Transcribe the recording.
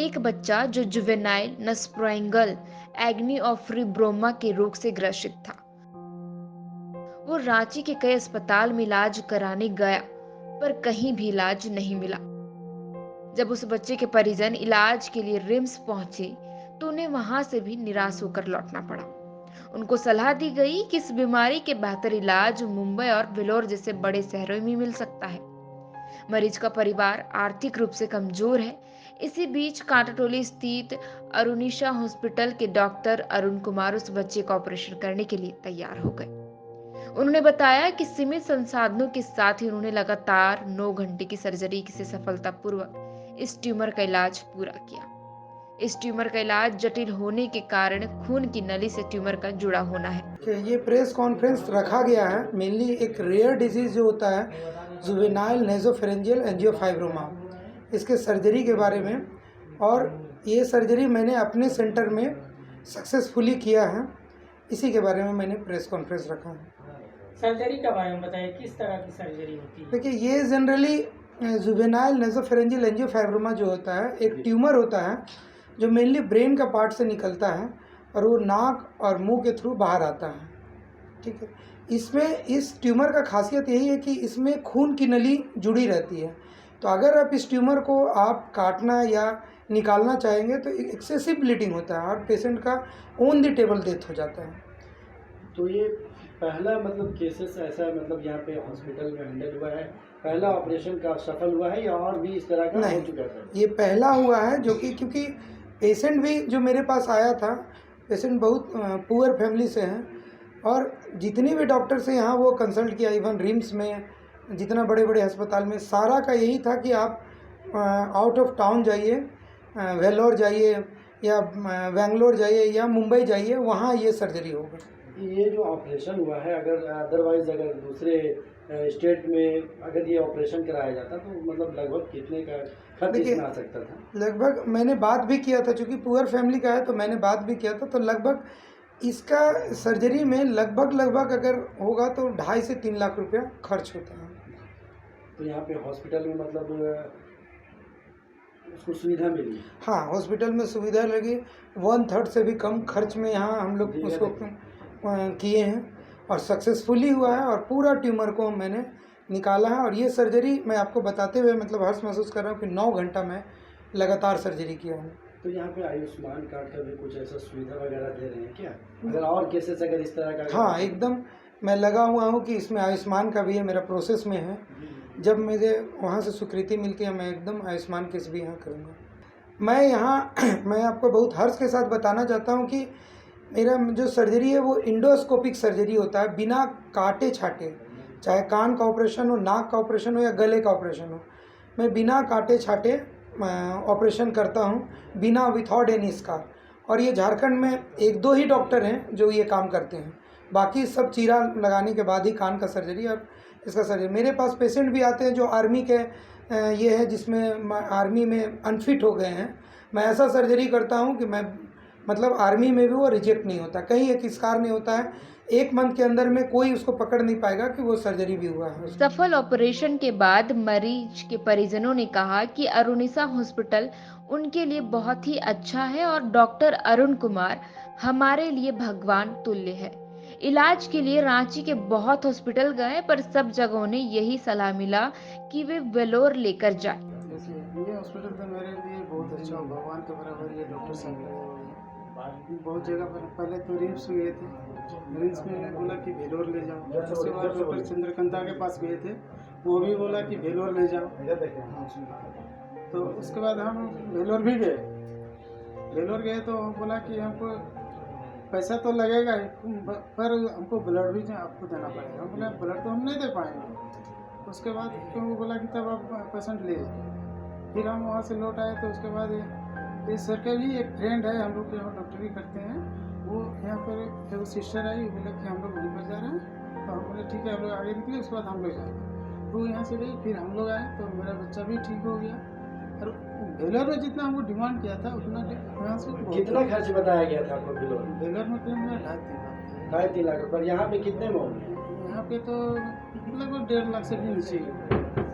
एक बच्चा जो जुवेनाइल नस्प्रोइंगल एग्नियोफ्रिब्रोमा के रोग से ग्रसित था। वो रांची के कई अस्पताल में इलाज कराने गया, पर कहीं भी इलाज नहीं मिला। जब उस बच्चे के परिजन इलाज के लिए रिम्स पहुंचे, तो उन्हें वहां से भी निराश होकर लौटना पड़ा। उनको सलाह दी गई कि इस बीमारी के बेहतर इलाज मुंबई और वेलोर जैसे बड़े शहरों में मिल सकता है। मरीज का परिवार आर्थिक रूप से कमजोर है। इसी बीच कांटाटोली स्थित अरुणिशा हॉस्पिटल के डॉक्टर अरुण कुमार उस बच्चे का ऑपरेशन करने के लिए तैयार हो गए। उन्होंने बताया कि सीमित संसाधनों के साथ ही उन्होंने लगातार 9 घंटे की सर्जरी से सफलतापूर्वक इस ट्यूमर का इलाज पूरा किया। इस ट्यूमर का इलाज जटिल होने के कारण खून की नली से ट्यूमर का जुड़ा होना है। कि ये प्रेस कॉन्फ्रेंस रखा गया है मेनली एक रेयर डिजीज़ जो होता है जुवेनाइल नेसोफेरेंजियल एंजियोफाइब्रोमा, इसके सर्जरी के बारे में। और ये सर्जरी मैंने अपने सेंटर में सक्सेसफुली किया है, इसी के बारे में मैंने प्रेस कॉन्फ्रेंस रखा है। सर्जरी के बारे में बताइए, किस तरह की सर्जरी होती है? देखिए, ये जनरली जुवेनाइल नेसोफेरेंजियल एंजियोफाइब्रोमा जो होता है एक ट्यूमर होता है जो मेनली ब्रेन का पार्ट से निकलता है और वो नाक और मुंह के थ्रू बाहर आता है। ठीक है, इसमें इस ट्यूमर का खासियत यही है कि इसमें खून की नली जुड़ी रहती है। तो अगर आप इस ट्यूमर को आप काटना या निकालना चाहेंगे तो एक्सेसिव ब्लीडिंग होता है और पेशेंट का ऑन द टेबल डेथ हो जाता है। तो ये पहला मतलब केसेस ऐसा मतलब यहाँ पे हॉस्पिटल में हैंडल हुआ है, पहला ऑपरेशन का सफल हुआ है या और भी इस तरह का हो चुका था? ये पहला हुआ है जो कि क्योंकि पेशेंट भी जो मेरे पास आया था, पेशेंट बहुत पुअर फैमिली से हैं और जितनी भी डॉक्टर से यहाँ वो कंसल्ट किया, इवन रिम्स में जितना बड़े बड़े अस्पताल में, सारा का यही था कि आप आउट ऑफ टाउन जाइए, वेलोर जाइए या बेंगलोर जाइए या मुंबई जाइए, वहाँ ये सर्जरी होगा। ये जो ऑपरेशन हुआ है, अगर अदरवाइज अगर दूसरे स्टेट में अगर ये ऑपरेशन कराया जाता तो मतलब लगभग कितने का खर्च इसमें आ सकता था? लगभग मैंने बात भी किया था, चूँकि पुअर फैमिली का है तो मैंने बात भी किया था, तो लगभग इसका सर्जरी में लगभग अगर होगा तो 2.5 से 3 लाख रुपया खर्च होता है। तो यहाँ पे हॉस्पिटल में मतलब उसको सुविधा मिली? हाँ, हॉस्पिटल में सुविधा लगी, 1/3 से भी कम खर्च में यहाँ हम लोग उसको किए हैं और सक्सेसफुली हुआ है और पूरा ट्यूमर को मैंने निकाला है। और ये सर्जरी मैं आपको बताते हुए मतलब हर्ष महसूस कर रहा हूँ कि 9 घंटा मैं लगातार सर्जरी किया हूँ। तो यहाँ पे आयुष्मान कार्ड का भी कुछ ऐसा सुविधा वगैरह दे रहे हैं क्या, अगर और केसेस अगर इस तरह का? हाँ, एकदम मैं लगा हुआ हूँ कि इसमें आयुष्मान का भी है, मेरा प्रोसेस में है। जब मुझे वहाँ से स्वीकृति मिलती है मैं एकदम आयुष्मान केस भी यहाँ करूँगा। मैं आपको बहुत हर्ष के साथ बताना चाहता हूँ कि मेरा जो सर्जरी है वो इंडोस्कोपिक सर्जरी होता है, बिना काटे छाटे, चाहे कान का ऑपरेशन हो, नाक का ऑपरेशन हो या गले का ऑपरेशन हो, मैं बिना काटे छाटे ऑपरेशन करता हूँ, बिना विथआउट एनी स्कार। और ये झारखंड में 1-2 ही डॉक्टर हैं जो ये काम करते हैं, बाकी सब चीरा लगाने के बाद ही कान का सर्जरी और इसका सर्जरी। मेरे पास पेशेंट भी आते हैं जो आर्मी के ये है जिसमें आर्मी में अनफिट हो गए हैं, मैं ऐसा सर्जरी करता हूँ कि मैं मतलब आर्मी में भी वो रिजेक्ट नहीं होता, कहीं एक स्कार नहीं होता है, 1 मंथ के अंदर में कोई उसको पकड़ नहीं पाएगा कि वो सर्जरी भी हुआ है। सफल ऑपरेशन के बाद मरीज के परिजनों ने कहा कि अरुणिशा हॉस्पिटल उनके लिए बहुत ही अच्छा है और डॉक्टर अरुण कुमार हमारे लिए भगवान तुल्य है। इलाज के लिए रांची के बहुत हॉस्पिटल गए, पर सब जगहों ने यही सलाह मिला कि वे वेलोर लेकर जाएं। ये हॉस्पिटल तो मेरे लिए बहुत अच्छा, भगवान के बराबर ये डॉक्टर साहब है। बहुत जगह पर पहले तो रिम्स गए थे, रिम्स में बोला कि वेलोर ले जाओ, उसके बाद डॉक्टर चंद्रकांता के पास गए थे, वो भी बोला कि वेलोर ले जाओ। तो उसके बाद हम वेलोर भी गए, वेलोर गए तो बोला कि हमको पैसा तो लगेगा पर हमको ब्लड भी आपको देना पड़ेगा। हम बोला ब्लड तो हम नहीं दे पाएंगे। उसके बाद क्यों वो बोला कि तब आप पेशेंट ले जाइए। फिर हम वहाँ से लौट आए तो उसके बाद ये सर का भी एक फ्रेंड है, हम लोग यहाँ डॉक्टरी करते हैं, वो यहाँ पर एक सिस्टर आई, वो बोला कि हम लोग वहीं पर जा रहे हैं। तो हम बोले ठीक है, हम लोग आगे निकले, उसके बाद हम लोग जाएंगे। तो यहाँ से गई, फिर हम लोग आए तो मेरा बच्चा भी ठीक हो गया। और वेलोर में जितना हमको डिमांड किया था उतना यहाँ से कितना खर्च बताया गया था आपको वेलोर? वेलोर में तो हमने 2.5-3 लाख। 2.5-3 लाख, पर यहाँ पे कितने में होंगे? यहाँ पे तो लगभग 1.5 लाख से भी नीचे।